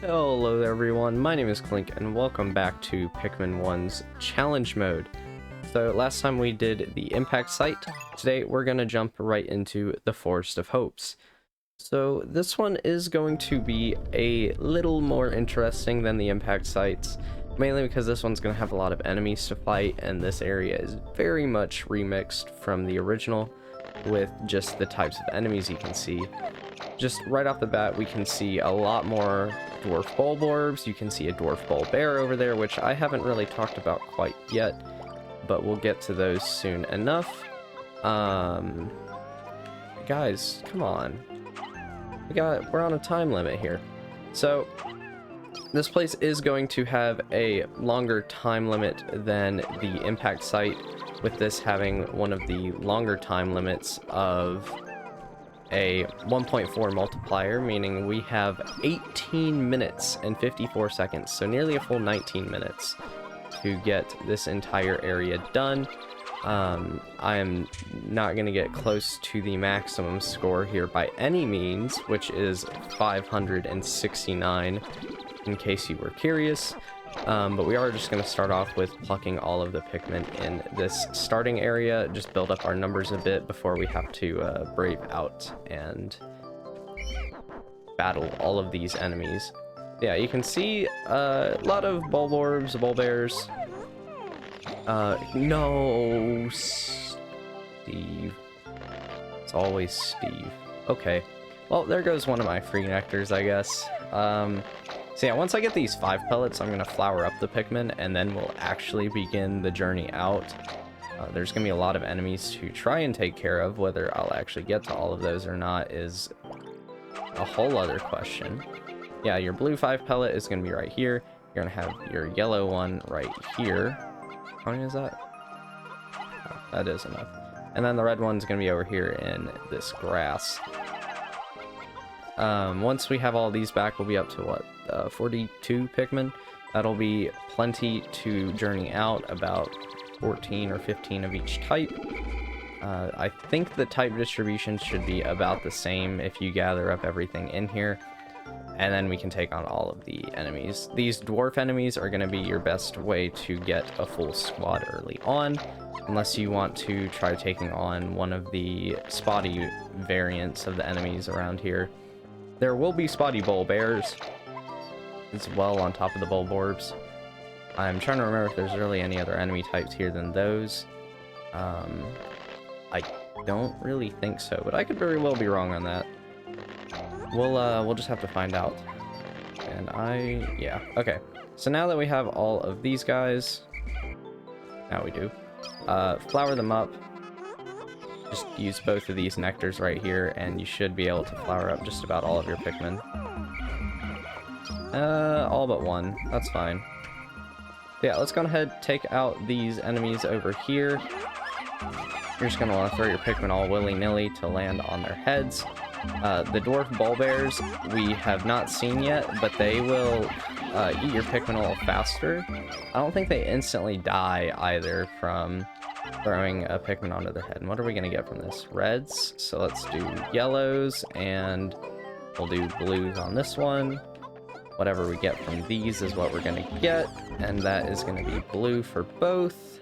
Hello there everyone, my name is Clink and welcome back to Pikmin 1's challenge mode. So last time we did the impact site, today we're going to jump right into the Forest of Hopes. So this one is going to be a little more interesting than the impact sites, mainly because this one's going to have a lot of enemies to fight and this area is very much remixed from the original with just the types of enemies you can see. Just right off the bat, we can see a lot more dwarf bulborbs. You can see a dwarf bulbear over there, which I haven't really talked about quite yet, but we'll get to those soon enough. Guys, come on. We're on a time limit here. So this place is going to have a longer time limit than the impact site, with this having one of the longer time limits of a 1.4 multiplier, meaning we have 18 minutes and 54 seconds, so nearly a full 19 minutes to get this entire area done. I am not going to get close to the maximum score here by any means, which is 569, in case you were curious. But we are just going to start off with plucking all of the Pikmin in this starting area, just build up our numbers a bit before we have to brave out and battle all of these enemies. Yeah, you can see a lot of bulborbs, bulbears. No, Steve. It's always Steve. Okay, well, there goes one of my free nectars, I guess. So yeah, once I get these 5 pellets, I'm going to flower up the Pikmin, and then we'll actually begin the journey out. There's going to be a lot of enemies to try and take care of. Whether I'll actually get to all of those or not is a whole other question. Yeah, your blue 5 pellet is going to be right here. You're going to have your yellow one right here. How many is that? Oh, that is enough. And then the red one's going to be over here in this grass. Once we have all these back, we'll be up to what? 42 Pikmin. That'll be plenty to journey out, about 14 or 15 of each type. I think the type distribution should be about the same if you gather up everything in here, and then we can take on all of the enemies. These dwarf enemies are going to be your best way to get a full squad early on, unless you want to try taking on one of the spotty variants of the enemies around here. There will be spotty bulbears as well on top of the bulborbs. I'm trying to remember if there's really any other enemy types here than those. I don't really think so, but I could very well be wrong on that. We'll just have to find out. And yeah, okay. So now that we have all of these guys, now we do, flower them up. Just use both of these nectars right here, and you should be able to flower up just about all of your Pikmin. All but one. That's fine. Yeah, let's go ahead, take out these enemies over here. You're just going to want to throw your Pikmin all willy-nilly to land on their heads. The dwarf bulbears we have not seen yet, but they will eat your Pikmin a little faster. I don't think they instantly die either from throwing a Pikmin onto their head. And what are we going to get from this? Reds. So let's do yellows, and we'll do blues on this one. Whatever we get from these is what we're going to get, and that is going to be blue for both.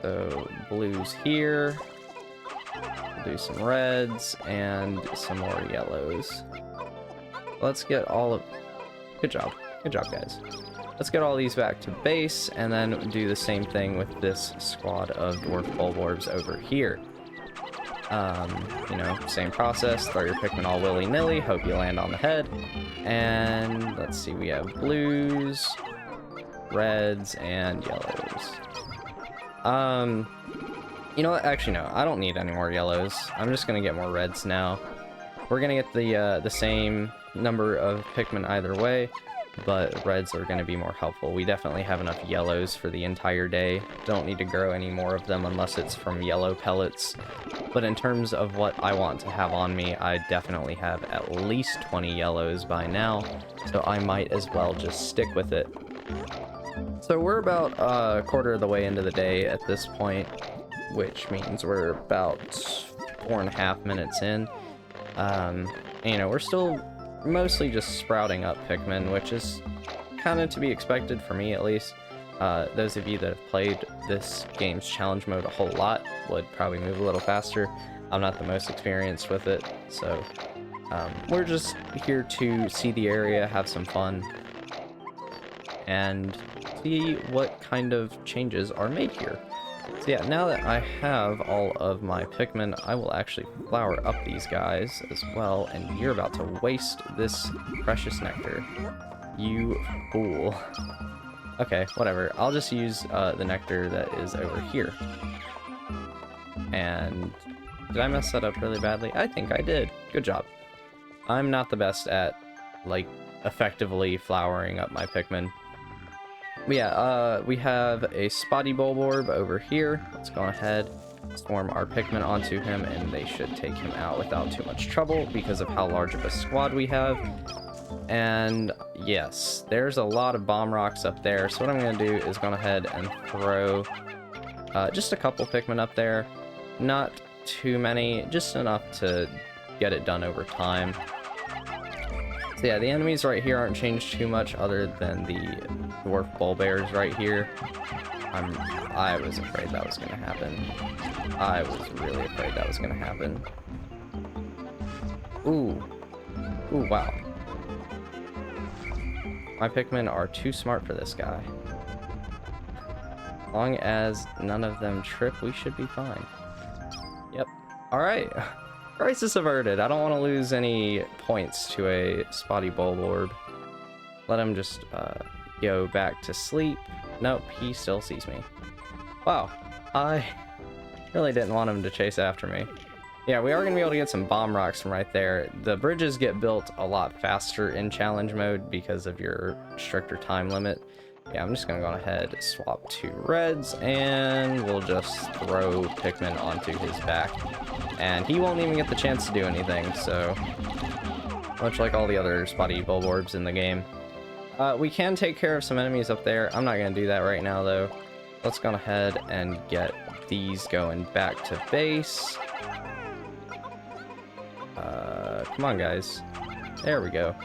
So blues here. We'll do some reds and some more yellows. Let's get all of... Good job, guys. Let's get all these back to base, and then do the same thing with this squad of dwarf bulborbs over here. You know, same process, throw your Pikmin all willy-nilly, hope you land on the head. And let's see, we have blues, reds, and yellows. You know what, actually no, I don't need any more yellows. I'm just gonna get more reds now. We're gonna get the same number of Pikmin either way, but reds are going to be more helpful. We definitely have enough yellows for the entire day. Don't need to grow any more of them unless it's from yellow pellets. But in terms of what I want to have on me, I definitely have at least 20 yellows by now, so I might as well just stick with it. So we're about a quarter of the way into the day at this point, which means we're about 4.5 minutes in. You know, we're still mostly just sprouting up Pikmin, which is kind of to be expected for me at least. Those of you that have played this game's challenge mode a whole lot would probably move a little faster. I'm not the most experienced with it, so we're just here to see the area, have some fun, and see what kind of changes are made here. So yeah, now that I have all of my Pikmin, I will actually flower up these guys as well, and you're about to waste this precious nectar. You fool. Okay, whatever. I'll just use the nectar that is over here. And did I mess that up really badly? I think I did. Good job. I'm not the best at, like, effectively flowering up my Pikmin. But yeah, we have a Spotty Bulborb over here. Let's go ahead, swarm our Pikmin onto him, and they should take him out without too much trouble because of how large of a squad we have. And yes, there's a lot of bomb rocks up there, so what I'm going to do is go ahead and throw just a couple Pikmin up there. Not too many, just enough to get it done over time. So yeah, the enemies right here aren't changed too much other than the dwarf bullbears right here. I was afraid that was going to happen. I was really afraid that was going to happen. Ooh. Ooh, wow. My Pikmin are too smart for this guy. As long as none of them trip, we should be fine. Yep. Alright. Crisis averted. I don't want to lose any points to a Spotty Bulborb. Let him just go back to sleep. Nope, he still sees me. Wow. I really didn't want him to chase after me. Yeah, we are going to be able to get some bomb rocks from right there. The bridges get built a lot faster in challenge mode because of your stricter time limit. Yeah, I'm just going to go ahead, swap 2 reds, and we'll just throw Pikmin onto his back. And he won't even get the chance to do anything, so much like all the other Spotty Bulborbs in the game. We can take care of some enemies up there. I'm not going to do that right now, though. Let's go ahead and get these going back to base. Come on, guys. There we go.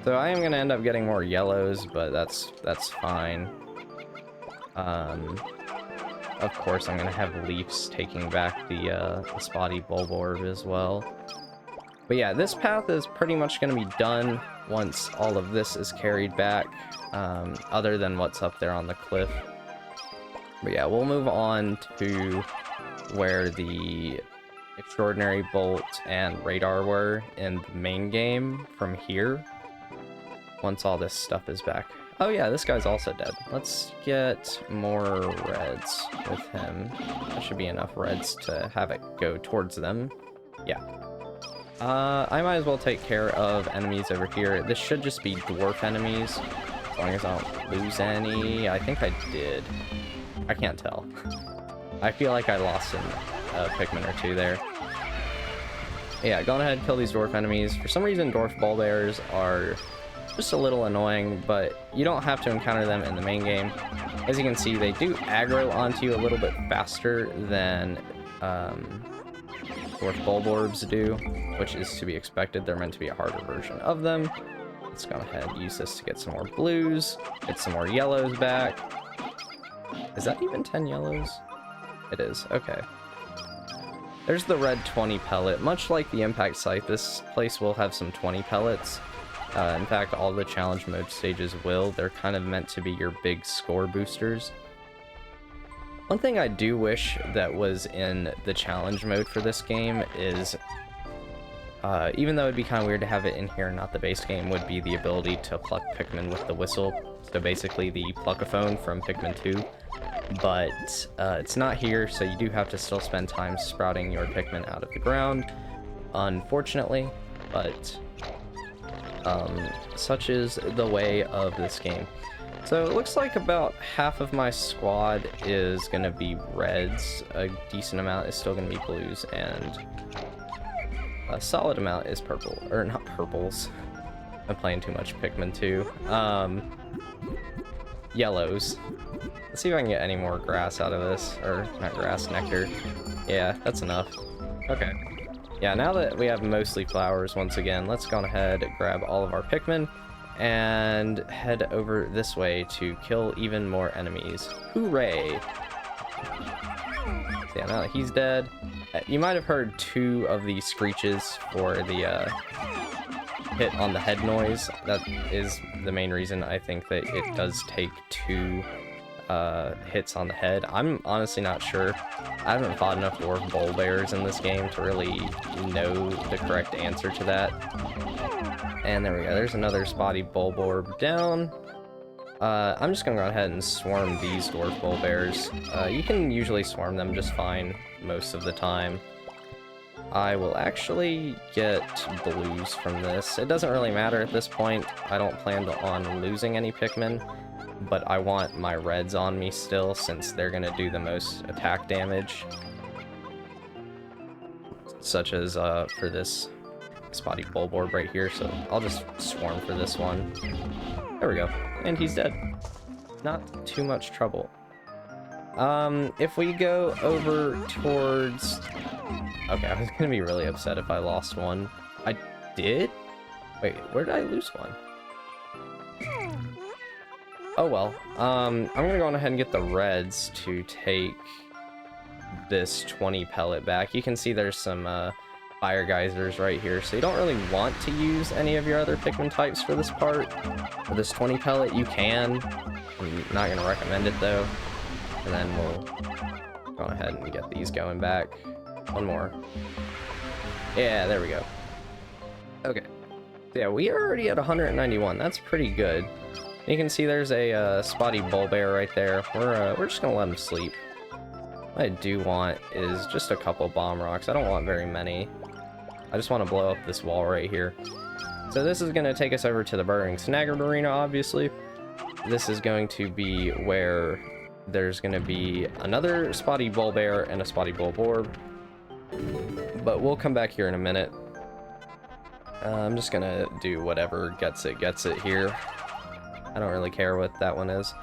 So I am going to end up getting more yellows, but that's fine. Of course, I'm going to have Leafs taking back the Spotty Bulborb as well. But yeah, this path is pretty much going to be done once all of this is carried back, other than what's up there on the cliff. But yeah, we'll move on to where the Extraordinary Bolt and Radar were in the main game from here. Once all this stuff is back. Oh yeah, this guy's also dead. Let's get more reds with him. That should be enough reds to have it go towards them. Yeah. I might as well take care of enemies over here. This should just be dwarf enemies, as long as I don't lose any. I think I did. I can't tell. I feel like I lost a Pikmin or 2 there. Yeah, go ahead and kill these dwarf enemies. For some reason, dwarf bullbears are just a little annoying, but you don't have to encounter them in the main game. As you can see, they do aggro onto you a little bit faster than dwarf bulborbs do, which is to be expected. They're meant to be a harder version of them. Let's go ahead and use this to get some more blues, get some more yellows back. Is that even 10 yellows? It is, okay. There's the red 20 pellet. Much like the impact site, this place will have some 20 pellets. In fact, all the challenge mode stages will. They're kind of meant to be your big score boosters. One thing I do wish that was in the challenge mode for this game is, even though it'd be kind of weird to have it in here and not the base game, would be the ability to pluck Pikmin with the whistle. So basically the pluckaphone from Pikmin 2. But it's not here, so you do have to still spend time sprouting your Pikmin out of the ground, unfortunately. But such is the way of this game. So it looks like about half of my squad is going to be reds, a decent amount is still going to be blues, and a solid amount is purple, or not purples. I'm playing too much Pikmin 2. Yellows. Let's see if I can get any more grass out of this, or not grass, nectar. Yeah, that's enough. Okay. Yeah, now that we have mostly flowers once again, let's go ahead, grab all of our Pikmin, and head over this way to kill even more enemies. Hooray! So yeah, now that he's dead, you might have heard 2 of the screeches for the hit on the head noise. That is the main reason I think that it does take 2 hits on the head. I'm honestly not sure. I haven't fought enough dwarf bull bears in this game to really know the correct answer to that. And there we go. There's another spotty bulborb down. I'm just gonna go ahead and swarm these dwarf bull bears. You can usually swarm them just fine most of the time. I will actually get blues from this. It doesn't really matter at this point. I don't plan on losing any Pikmin, but I want my reds on me still since they're gonna do the most attack damage. Such as for this spotty bulborb right here, so I'll just swarm for this one. There we go. And he's dead. Not too much trouble. If we go over towards... Okay, I was gonna be really upset if I lost one. I did? Wait, where did I lose one? Oh well. I'm gonna go on ahead and get the reds to take this 20 pellet back. You can see there's some fire geysers right here, so you don't really want to use any of your other Pikmin types for this part. For this 20 pellet, you can. I'm not gonna recommend it though. And then we'll go ahead and get these going back. One more. Yeah, there we go. Okay. Yeah, we are already at 191. That's pretty good. You can see there's a spotty bull bear right there. We're just gonna let him sleep. What I do want is just a couple bomb rocks. I don't want very many. I just want to blow up this wall right here. So this is gonna take us over to the Burning Snaggart Arena, obviously. This is going to be where there's gonna be another spotty bull bear and a spotty bulborb. But we'll come back here in a minute. I'm just gonna do whatever gets it here. I don't really care what that one is.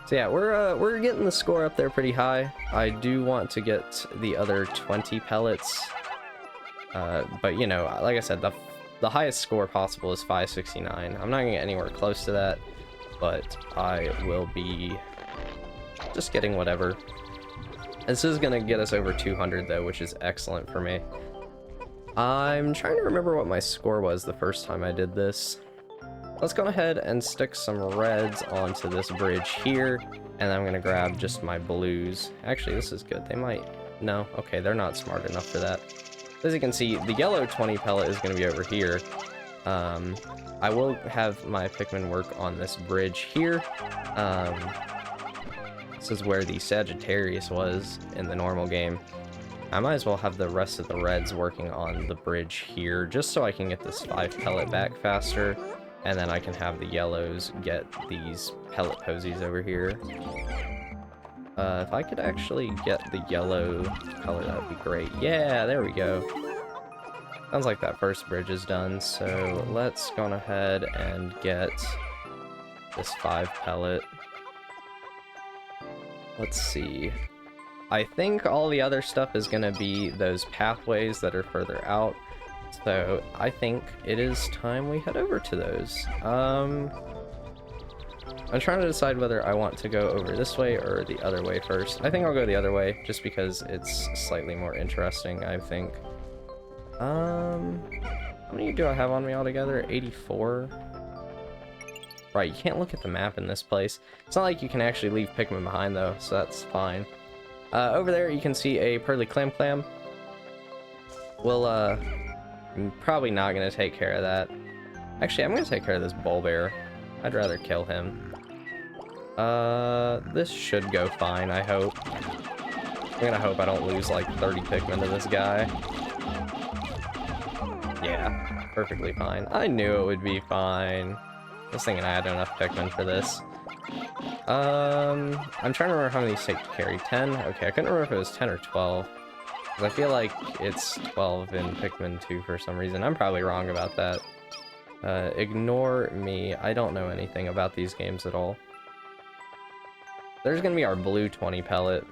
So yeah, we're getting the score up there pretty high. I do want to get the other 20 pellets. But you know, like I said, the highest score possible is 569. I'm not gonna get anywhere close to that, but I will be just getting whatever. This is gonna get us over 200 though, which is excellent for me. I'm trying to remember what my score was the first time I did this. Let's go ahead and stick some reds onto this bridge here, and I'm gonna grab just my blues. Actually, this is good. They might... No, okay, they're not smart enough for that. As you can see, the yellow 20 pellet is gonna be over here. I will have my Pikmin work on this bridge here. This is where the Sagittarius was in the normal game. I might as well have the rest of the reds working on the bridge here, just so I can get this 5 pellet back faster, and then I can have the yellows get these pellet posies over here. If I could actually get the yellow color, that would be great. Yeah, there we go. Sounds like that first bridge is done, so let's go ahead and get this 5 pellet. Let's see. I think all the other stuff is gonna be those pathways that are further out. So I think it is time we head over to those. I'm trying to decide whether I want to go over this way or the other way first. I think I'll go the other way just because it's slightly more interesting, I think. How many do I have on me altogether? 84? Right, you can't look at the map in this place. It's not like you can actually leave Pikmin behind though, so that's fine. Over there you can see a Pearly Clam. We'll, I'm probably not gonna take care of that. Actually, I'm gonna take care of this bull bear. I'd rather kill him. This should go fine, I hope. I'm gonna hope I don't lose like 30 Pikmin to this guy. Yeah, perfectly fine. I knew it would be fine. I was thinking I had enough Pikmin for this. I'm trying to remember how many these take to carry. 10? Okay, I couldn't remember if it was 10 or 12. Because I feel like it's 12 in Pikmin 2 for some reason. I'm probably wrong about that. Ignore me. I don't know anything about these games at all. There's gonna be our blue 20 pellet.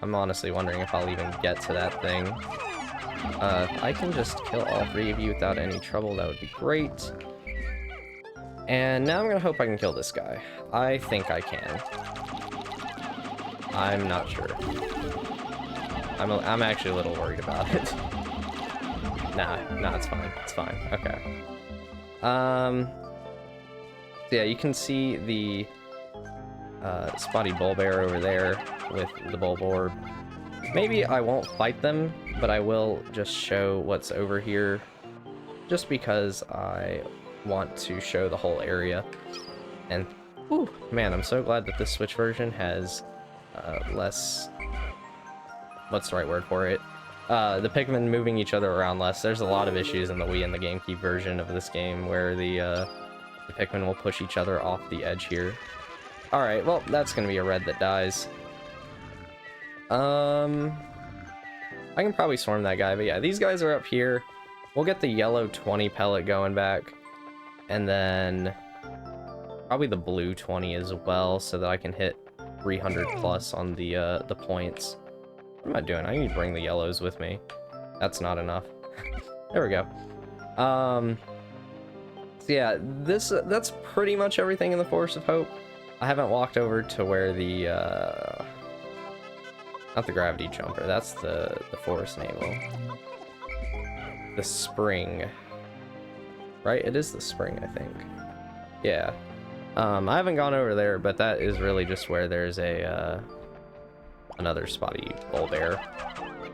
I'm honestly wondering if I'll even get to that thing. I can just kill all 3 of you without any trouble, that would be great. And now I'm gonna hope I can kill this guy. I think I can. I'm not sure. I'm actually a little worried about it. Nah, it's fine. It's fine. Okay. Yeah, you can see the spotty bullbear over there with the bulborb. Maybe I won't fight them, but I will just show what's over here, just because I want to show the whole area. And whew, man, I'm so glad that this Switch version has less, what's the right word for it? The Pikmin moving each other around less. There's a lot of issues in the Wii and the GameCube version of this game where the Pikmin will push each other off the edge here. Alright, well, that's gonna be a red that dies. I can probably swarm that guy, but yeah, these guys are up here. We'll get the yellow 20 pellet going back, and then probably the blue 20 as well, so that I can hit 300 plus on the points. What am I doing? I need to bring the yellows with me. That's not enough. There we go. So yeah, that's pretty much everything in the Forest of Hope. I haven't walked over to where the not the gravity jumper, that's the forest navel. The spring. Right? It is the spring, I think. Yeah. I haven't gone over there, but that is really just where there's a another spotty bullbear.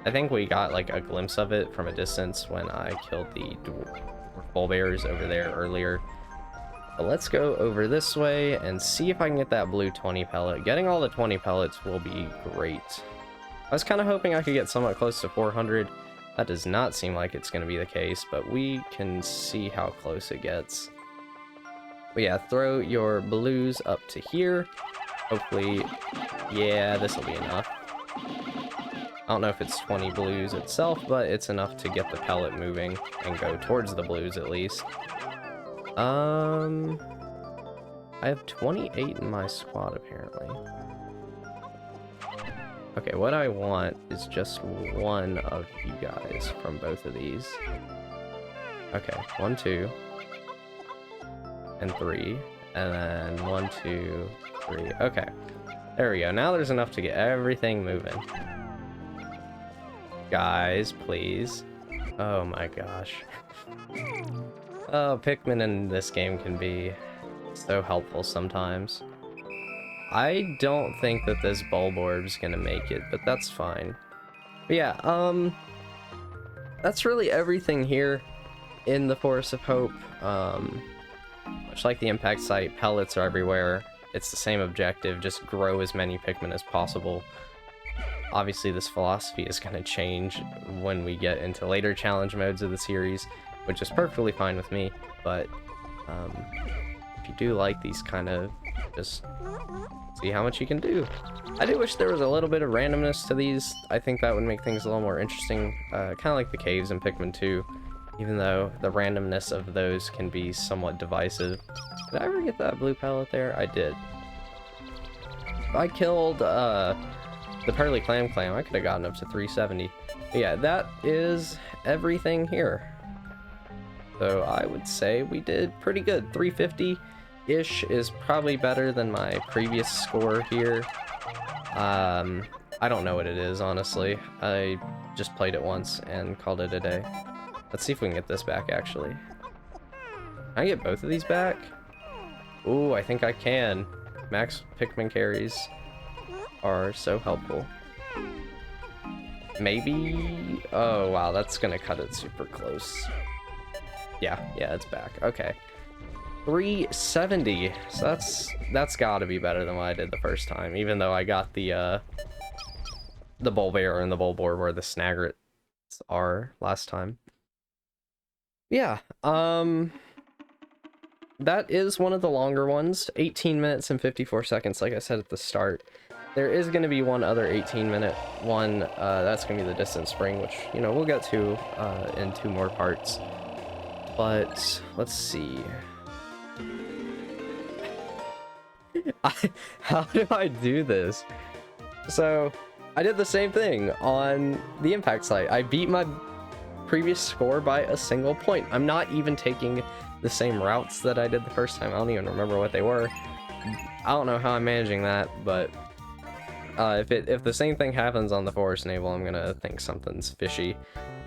I think we got like a glimpse of it from a distance when I killed the dwarf bullbears over there earlier. But let's go over this way and see if I can get that blue 20 pellet. Getting all the 20 pellets will be great. I was kind of hoping I could get somewhat close to 400. That does not seem like it's going to be the case, but we can see how close it gets. But yeah, throw your blues up to here. Hopefully, yeah, this will be enough. I don't know if it's 20 blues itself, but it's enough to get the pellet moving and go towards the blues at least. I have 28 in my squad apparently. Okay, what I want is just one of you guys from both of these. Okay, 1, 2, and 3, and then 1, 2, 3. Okay, there we go. Now there's enough to get everything moving. Guys, please. Oh my gosh. Oh, Pikmin in this game can be so helpful sometimes. I don't think that this Bulborb's gonna make it, but that's fine. But yeah, that's really everything here in the Forest of Hope. Much like the impact site, pellets are everywhere. It's the same objective, just grow as many Pikmin as possible. Obviously, this philosophy is gonna change when we get into later challenge modes of the series, which is perfectly fine with me, but if you do like these kind of, just see how much you can do. I do wish there was a little bit of randomness to these. I think that would make things a little more interesting, kind of like the caves in Pikmin 2, even though the randomness of those can be somewhat divisive. Did I ever get that blue pellet there? I did. If I killed the Pearly Clam, I could have gotten up to 370. But yeah, that is everything here. So I would say we did pretty good. 350-ish is probably better than my previous score here. I don't know what it is, honestly. I just played it once and called it a day. Let's see if we can get this back, actually. Can I get both of these back? Ooh, I think I can. Max Pikmin carries are so helpful. Maybe? Oh, wow, that's gonna cut it super close. Yeah, it's back. Okay. 370. So that's gotta be better than what I did the first time, even though I got the Bulbear and the Bulborb where the Snagrets are last time. Yeah, that is one of the longer ones. 18 minutes and 54 seconds, like I said at the start. There is going to be one other 18-minute one, that's going to be the Distant Spring, which, you know, we'll get to in 2 more parts. But, let's see. How do I do this? So, I did the same thing on the impact site. I beat my previous score by a single point. I'm not even taking the same routes that I did the first time. I don't even remember what they were. I don't know how I'm managing that, but if the same thing happens on the Forest Navel, I'm gonna think something's fishy.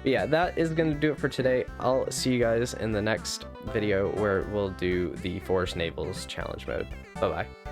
But yeah, that is gonna do it for today. I'll see you guys in the next video where we'll do the Forest Navels challenge mode. Bye bye.